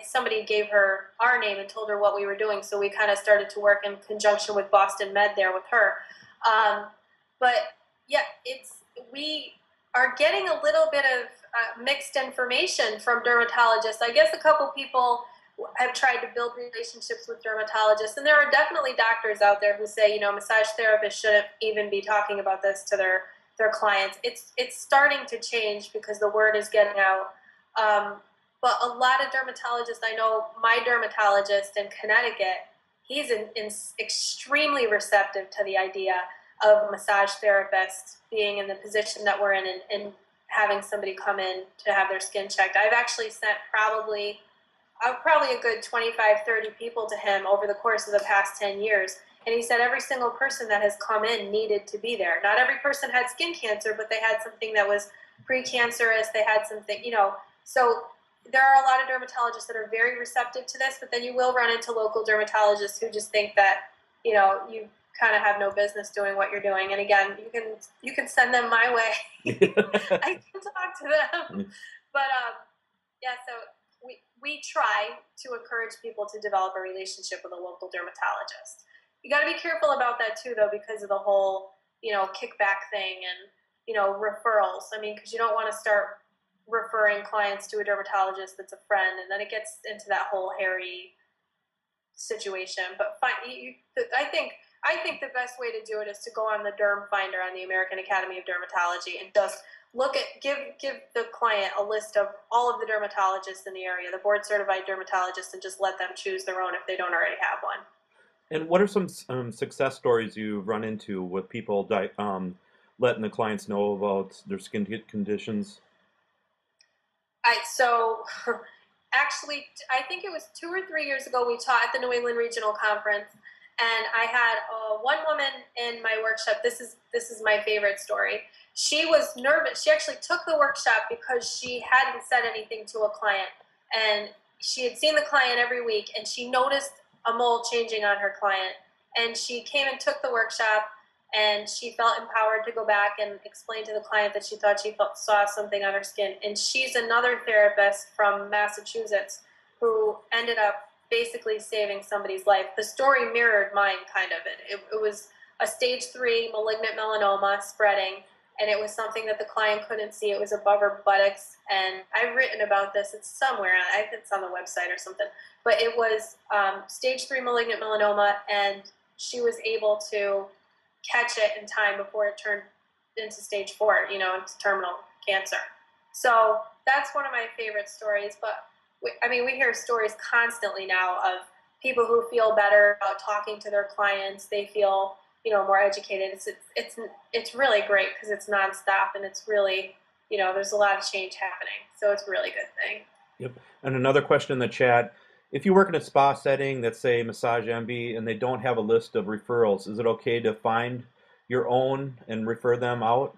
somebody gave her our name and told her what we were doing, so we kind of started to work in conjunction with Boston Med there with her. But yeah, we are getting a little bit of mixed information from dermatologists. I guess a couple people have tried to build relationships with dermatologists, and there are definitely doctors out there who say, massage therapists shouldn't even be talking about this to their clients. It's starting to change because the word is getting out. But a lot of dermatologists, I know my dermatologist in Connecticut, he's extremely receptive to the idea of a massage therapist being in the position that we're in and having somebody come in to have their skin checked. I've actually sent probably a good 25, 30 people to him over the course of the past 10 years. And he said every single person that has come in needed to be there. Not every person had skin cancer, but they had something that was precancerous. They had something, So there are a lot of dermatologists that are very receptive to this, but then you will run into local dermatologists who just think that, you kind of have no business doing what you're doing. And again, you can send them my way. I can talk to them. But yeah, so we try to encourage people to develop a relationship with a local dermatologist. You got to be careful about that too, though, because of the whole, kickback thing and, referrals. I mean, because you don't want to start referring clients to a dermatologist that's a friend, and then it gets into that whole hairy situation. But I think the best way to do it is to go on the Derm Finder on the American Academy of Dermatology and just give the client a list of all of the dermatologists in the area, the board certified dermatologists, and just let them choose their own if they don't already have one. And what are some success stories you've run into with people letting the clients know about their skin conditions? Actually, I think it was 2 or 3 years ago, we taught at the New England Regional Conference, and I had one woman in my workshop. This is my favorite story. She was nervous. She actually took the workshop because she hadn't said anything to a client, and she had seen the client every week, and she noticed a mole changing on her client, and she came and took the workshop, and she felt empowered to go back and explain to the client that she thought she saw something on her skin. And she's another therapist from Massachusetts who ended up basically saving somebody's life. The story mirrored mine, kind of. It was a stage 3 malignant melanoma spreading, and it was something that the client couldn't see. It was above her buttocks, and I've written about this. It's somewhere. I think it's on the website or something. But it was stage 3 malignant melanoma, and she was able to catch it in time before it turned into stage 4, into terminal cancer. So that's one of my favorite stories. But we hear stories constantly now of people who feel better about talking to their clients. They feel, more educated. It's really great because it's nonstop, and it's really, there's a lot of change happening. So it's a really good thing. Yep. And another question in the chat: if you work in a spa setting that's, say, Massage Envy, and they don't have a list of referrals, is it okay to find your own and refer them out?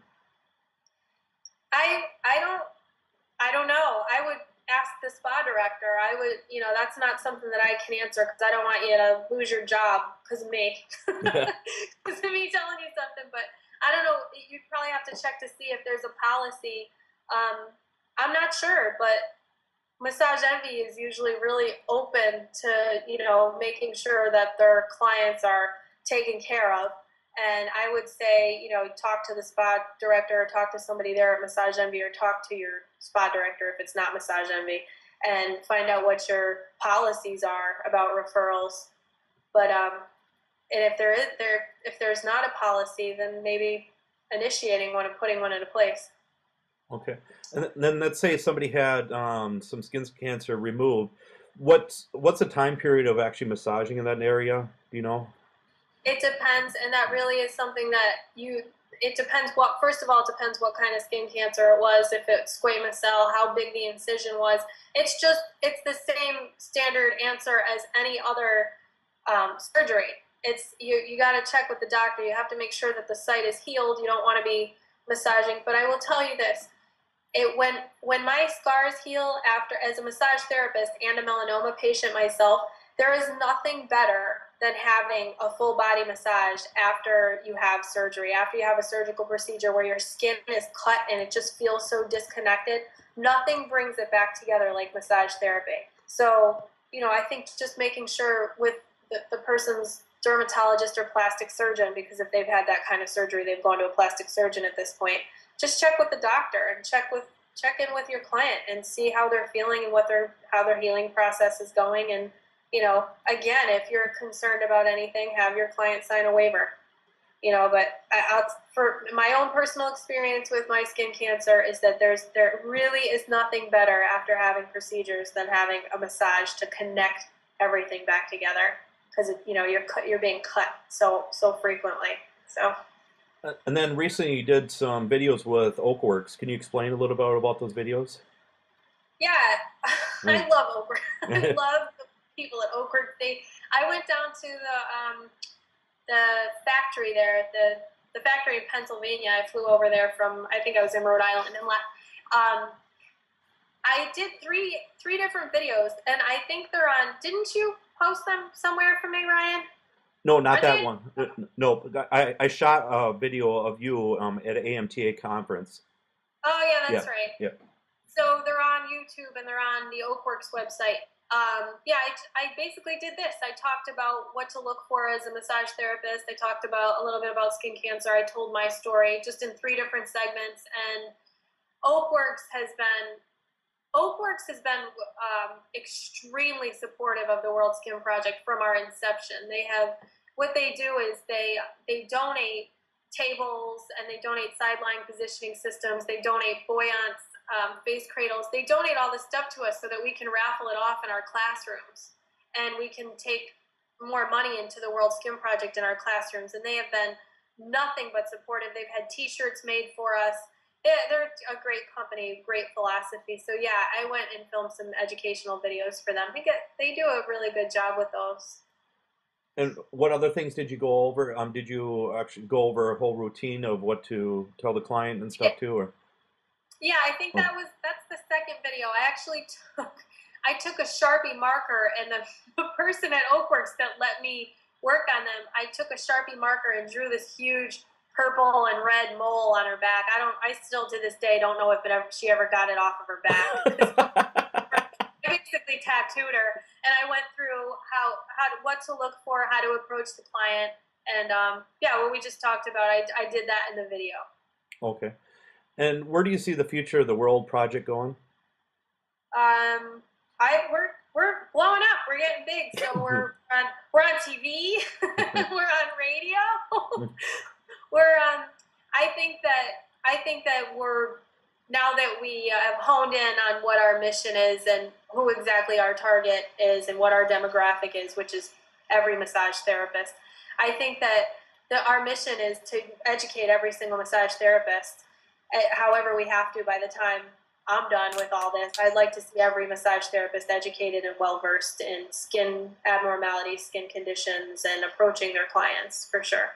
I don't know. I would ask the spa director. That's not something that I can answer because I don't want you to lose your job because of me. Because of me telling you something. But I don't know. You'd probably have to check to see if there's a policy. I'm not sure, but Massage Envy is usually really open to, making sure that their clients are taken care of. And I would say, talk to the spa director, or talk to somebody there at Massage Envy, or talk to your spa director if it's not Massage Envy, and find out what your policies are about referrals. But and if there's not a policy, then maybe initiating one and putting one into place. Okay. And then let's say somebody had some skin cancer removed. What's the time period of actually massaging in that area? Do you know? It depends, and that really is something that it depends first of all, it depends what kind of skin cancer it was, if it's squamous cell, how big the incision was. It's the same standard answer as any other surgery. You got to check with the doctor. You have to make sure that the site is healed. You don't want to be massaging. But I will tell you this. When my scars heal after, as a massage therapist and a melanoma patient myself, there is nothing better than having a full body massage after you have surgery, after you have a surgical procedure where your skin is cut and it just feels so disconnected. Nothing brings it back together like massage therapy. So, you know, I think just making sure with the person's dermatologist or plastic surgeon, because if they've had that kind of surgery, they've gone to a plastic surgeon at this point, just check with the doctor and check in with your client and see how they're feeling and how their healing process is going. And, you know, again, if you're concerned about anything, have your client sign a waiver. You know, but for my own personal experience with my skin cancer is that there really is nothing better after having procedures than having a massage to connect everything back together, because you know you're being cut so frequently. So. And then recently you did some videos with Oakworks. Can you explain a little bit about those videos? Yeah, I love Oakworks. I love the people at Oakworks. I went down to the factory there, the factory in Pennsylvania. I flew over there from, I think I was in Rhode Island, and I did three different videos, and I think they're on. Didn't you post them somewhere for me, Ryan? No, not that one. No, I shot a video of you at an AMTA conference. Oh yeah, that's right. Yeah. So they're on YouTube and they're on the Oakworks website. Yeah, I basically did this. I talked about what to look for as a massage therapist. I talked about a little bit about skin cancer. I told my story just in 3 different segments. And Oakworks has been extremely supportive of the World Skin Project from our inception. What they do is they donate tables and they donate sideline positioning systems. They donate buoyants. Face cradles. They donate all this stuff to us so that we can raffle it off in our classrooms, and we can take more money into the World Skin Project in our classrooms. And they have been nothing but supportive. They've had T-shirts made for us. They're a great company, great philosophy. So yeah, I went and filmed some educational videos for them. They do a really good job with those. And what other things did you go over? Did you actually go over a whole routine of what to tell the client and stuff too, or? Yeah, I think that's the second video. I took a Sharpie marker, and the person at Oakworks that let me work on them, I took a Sharpie marker and drew this huge purple and red mole on her back. I still to this day don't know if she ever got it off of her back. I basically tattooed her, and I went through what to look for, how to approach the client, and yeah, what we just talked about, I did that in the video. Okay. And where do you see the future of the World Project going? We're blowing up. We're getting big. So we're on TV. We're on radio. I think that we're, now that we have honed in on what our mission is and who exactly our target is and what our demographic is, which is every massage therapist. I think that our mission is to educate every single massage therapist. However we have to by the time I'm done with all this. I'd like to see every massage therapist educated and well-versed in skin abnormalities, skin conditions, and approaching their clients, for sure.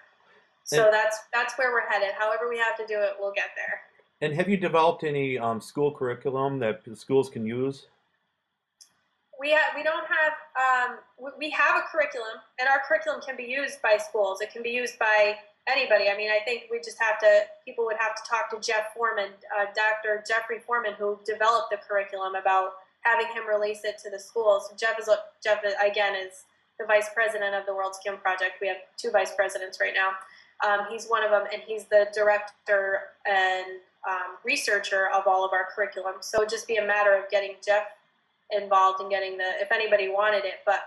So that's where we're headed. However we have to do it, we'll get there. And have you developed any school curriculum that schools can use? We have a curriculum, and our curriculum can be used by schools. It can be used by anybody. I mean, I think people would have to talk to Jeff Foreman, Dr. Jeffrey Foreman, who developed the curriculum, about having him release it to the schools. Jeff again is the vice president of the World Skin Project. We have 2 vice presidents right now. He's one of them, and he's the director and researcher of all of our curriculum. So it'd just be a matter of getting Jeff involved and getting if anybody wanted it. But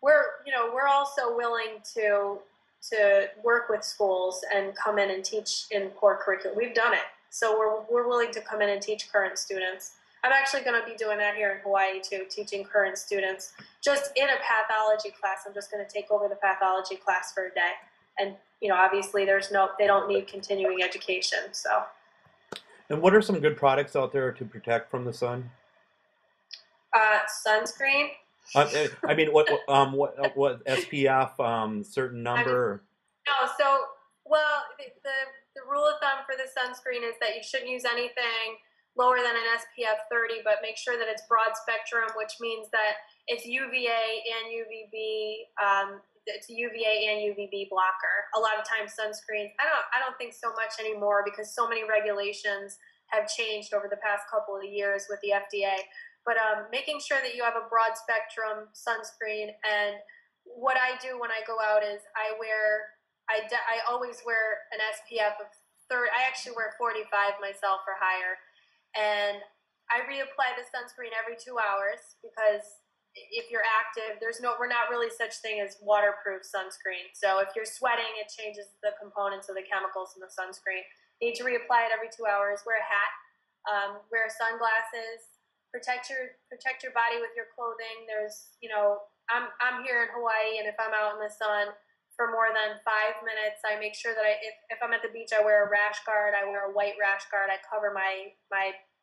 we're also willing to work with schools and come in and teach in core curriculum. We've done it. So we're willing to come in and teach current students. I'm actually going to be doing that here in Hawaii too, teaching current students just in a pathology class. I'm just going to take over the pathology class for a day. And, obviously they don't need continuing education. So. And what are some good products out there to protect from the sun? Sunscreen. I mean, what SPF, certain number? The rule of thumb for the sunscreen is that you shouldn't use anything lower than an SPF 30, but make sure that it's broad spectrum, which means that it's UVA and UVB. It's a UVA and UVB blocker. A lot of times sunscreens, I don't think so much anymore because so many regulations have changed over the past couple of years with the FDA. But making sure that you have a broad spectrum sunscreen. And what I do when I go out is I always wear an SPF of 30. I actually wear 45 myself or higher. And I reapply the sunscreen every 2 hours, because if you're active, we're not really such thing as waterproof sunscreen. So if you're sweating, it changes the components of the chemicals in the sunscreen. You need to reapply it every 2 hours. Wear a hat, wear sunglasses, protect your body with your clothing. There's, I'm here in Hawaii, and if I'm out in the sun for more than 5 minutes, I make sure that if I'm at the beach, I wear a rash guard. I wear a white rash guard. I cover my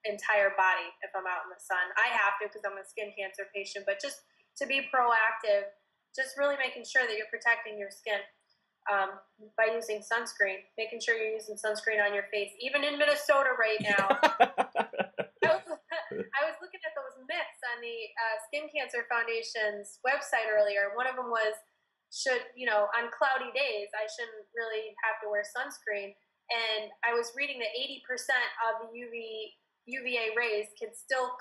entire body if I'm out in the sun. I have to, because I'm a skin cancer patient, but just to be proactive, just really making sure that you're protecting your skin by using sunscreen, making sure you're using sunscreen on your face. Even in Minnesota right now, I was looking at those myths on the Skin Cancer Foundation's website earlier. One of them was, on cloudy days, I shouldn't really have to wear sunscreen. And I was reading that 80% of the UVA rays can still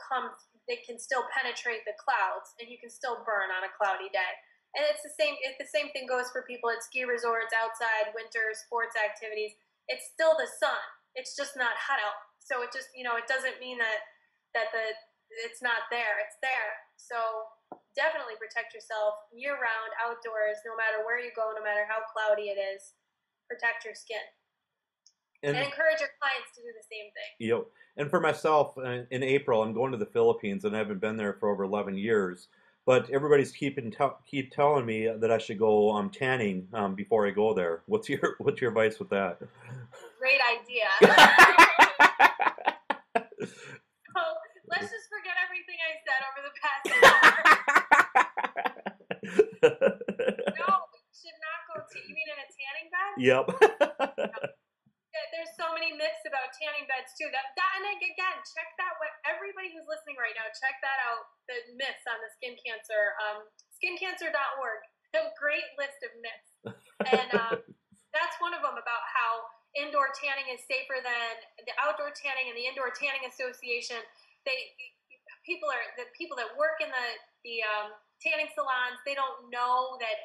penetrate the clouds, and you can still burn on a cloudy day. And it's the same thing goes for people at ski resorts, outside, winter sports activities. It's still the sun. It's just not hot out. So it just, it doesn't mean that it's not there. It's there. So definitely protect yourself year round, outdoors, no matter where you go, no matter how cloudy it is. Protect your skin. And encourage your clients to do the same thing. Yep. And for myself, in April, I'm going to the Philippines, and I haven't been there for over 11 years. But everybody's keep telling me that I should go tanning before I go there. What's your advice with that? Great idea. So let's just forget everything I said over the past hour. No, you should not go to. You mean in a tanning bed? Yep. There's so many myths about tanning beds too. And again, check that. Everybody who's listening right now, check that out. The myths on the skin cancer, skincancer.org. A great list of myths, and that's one of them about how indoor tanning is safer than the outdoor tanning. And the Indoor Tanning Association, the people that work in the tanning salons, they don't know that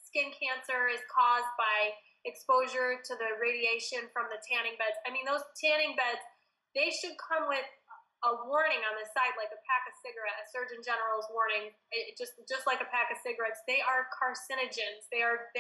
skin cancer is caused by exposure to the radiation from the tanning beds. I mean, those tanning beds, they should come with a warning on the side, like a pack of cigarettes, a Surgeon General's warning, just like a pack of cigarettes. They are carcinogens. They are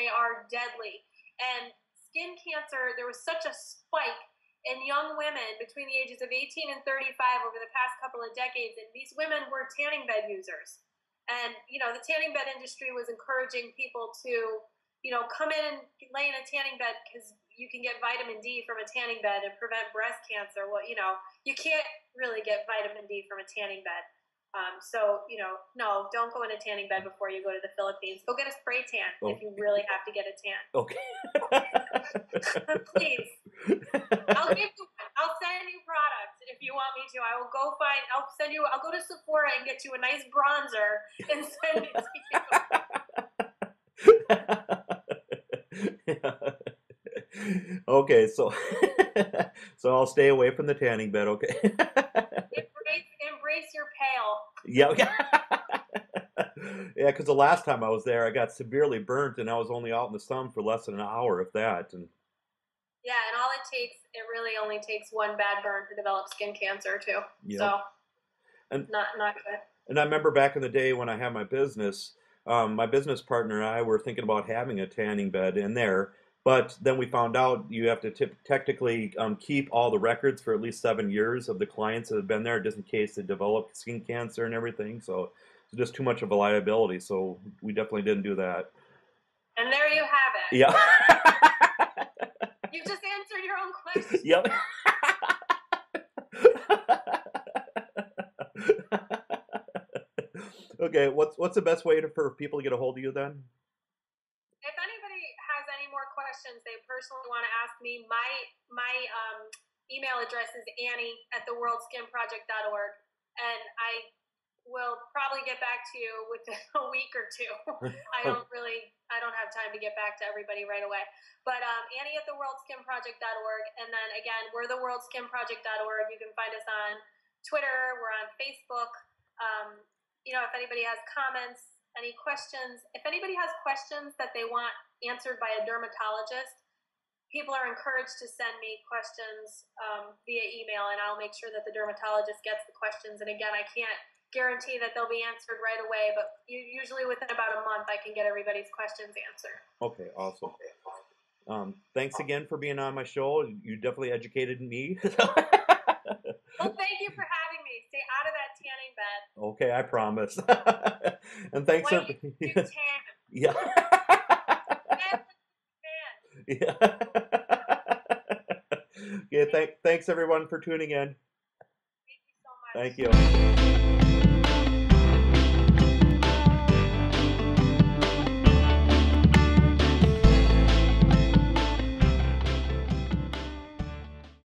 deadly. And skin cancer, there was such a spike in young women between the ages of 18 and 35 over the past couple of decades, and these women were tanning bed users. And, the tanning bed industry was encouraging people to come in and lay in a tanning bed because you can get vitamin D from a tanning bed and prevent breast cancer. Well, you can't really get vitamin D from a tanning bed. No, don't go in a tanning bed before you go to the Philippines. Go get a spray tan if you really have to get a tan. Okay. Please. I'll send you products if you want me to. I'll go to Sephora and get you a nice bronzer and send it to you. Okay, so I'll stay away from the tanning bed. Okay. Embrace your pale. Yeah. Yeah, because the last time I was there, I got severely burnt, and I was only out in the sun for less than an hour, if that. And yeah, and it really only takes one bad burn to develop skin cancer too. Yeah. So, and not good. And I remember back in the day when I had my business partner and I were thinking about having a tanning bed in there. But then we found out you have to technically keep all the records for at least 7 years of the clients that have been there, just in case they developed skin cancer and everything. So it's just too much of a liability. So we definitely didn't do that. And there you have it. Yeah. You just answered your own question. Yep. Okay, what's the best way for people to get a hold of you then? If anybody has any more questions they personally want to ask me, my email address is Annie@theworldskinproject.org, and I will probably get back to you within a week or two. I don't have time to get back to everybody right away. But Annie@theworldskinproject.org, and then again, we're theworldskinproject.org. You can find us on Twitter, we're on Facebook. If anybody has comments, any questions, if anybody has questions that they want answered by a dermatologist, people are encouraged to send me questions via email, and I'll make sure that the dermatologist gets the questions. And again, I can't guarantee that they'll be answered right away, but usually within about a month, I can get everybody's questions answered. Okay, awesome. Thanks again for being on my show. You definitely educated me. Well, thank you for having me. Stay out of that tanning bed. Okay, I promise. And thanks for tan. yeah. Yeah. Yeah, thanks everyone for tuning in. Thank you so much. Thank you.